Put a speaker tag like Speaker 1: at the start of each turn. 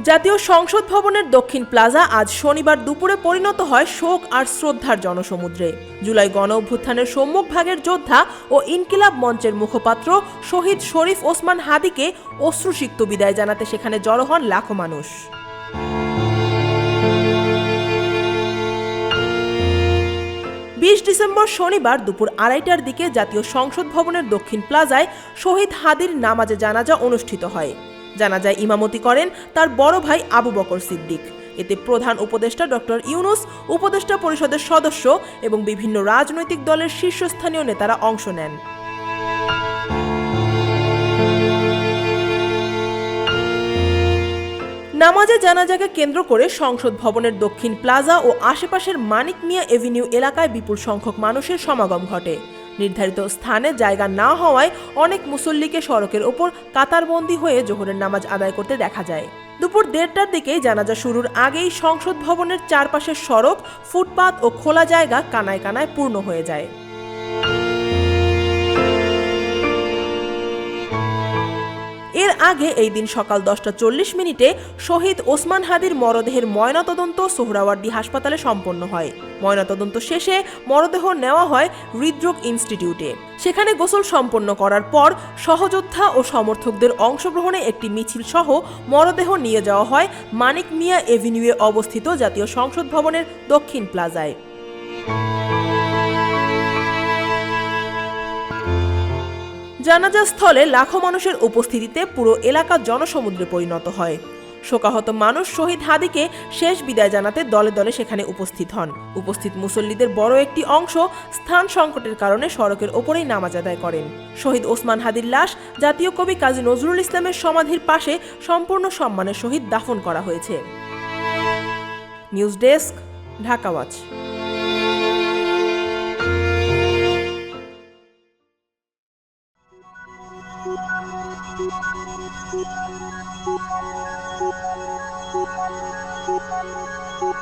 Speaker 1: জাতীয় সংসদ ভবনের দক্ষিণ প্লাজা আজ শনিবার দুপুরে পরিণত হয় শোক আর শ্রদ্ধার জনসমুদ্রে। জুলাই গণ অভ্যুত্থানের সম্মুখভাগের যোদ্ধা ও ইনকিলাব মঞ্চের মুখপাত্র শহীদ শরীফ ওসমান হাদিকে অশ্রুসিক্ত বিদায় জানাতে সেখানে জড়ো হন লাখো মানুষ। 20 ডিসেম্বর শনিবার দুপুর 2:30টার দিকে জাতীয় সংসদ ভবনের দক্ষিণ প্লাজায় শহীদ হাদির নামাজে জানাজা অনুষ্ঠিত হয়। জানাজায় ইমামতি করেন তার বড় ভাই আবু বকর সিদ্দিক। এতে প্রধান উপদেষ্টা ডক্টর ইউনূস, উপদেষ্টা পরিষদের সদস্য এবং বিভিন্ন রাজনৈতিক দলের শীর্ষস্থানীয় নেতারা অংশ নেন। নামাজে জানাজাকে কেন্দ্র করে সংসদ ভবনের দক্ষিণ প্লাজা ও আশেপাশের মানিক মিয়া এভিনিউ এলাকায় বিপুল সংখ্যক মানুষের সমাগম ঘটে। নির্ধারিত স্থানে জায়গা না হওয়ায় অনেক মুসল্লিকে সড়কের ওপর কাতারবন্দি হয়ে জোহরের নামাজ আদায় করতে দেখা যায়। দুপুর 1:30টার দিকে জানাজা শুরুর আগেই সংসদ ভবনের চারপাশের সড়ক, ফুটপাত ও খোলা জায়গা কানায় কানায় পূর্ণ হয়ে যায়। এর আগে এই দিন সকাল 10:40 শহীদ ওসমান হাদির মরদেহের ময়নাতদন্ত সোহরাওয়ার্দী হাসপাতালে সম্পন্ন হয়। ময়নাতদন্ত শেষে মরদেহ নেওয়া হয় হৃদরোগ ইনস্টিটিউটে। সেখানে গোসল সম্পন্ন করার পর সহযোদ্ধা ও সমর্থকদের অংশগ্রহণে একটি মিছিল সহ মরদেহ নিয়ে যাওয়া হয় মানিক মিয়া এভিনিউয়ে অবস্থিত জাতীয় সংসদ ভবনের দক্ষিণ প্লাজায়। জানাজা স্থলে লাখো মানুষের উপস্থিতিতে পুরো এলাকা জনসমুদ্রে পরিণত হয়। শোকাহত মানুষ শহীদ হাদিকে শেষ বিদায় জানাতে দলে দলে সেখানে উপস্থিত হন। উপস্থিত মুসল্লিদের বড় একটি অংশ স্থান সংকটের কারণে সড়কের ওপরেই নামাজ আদায় করেন। শহীদ ওসমান হাদির লাশ জাতীয় কবি কাজী নজরুল ইসলামের সমাধির পাশে সম্পূর্ণ সম্মানের সহিত দাফন করা হয়েছে। News desk, Dhaka watch.
Speaker 2: Thank you.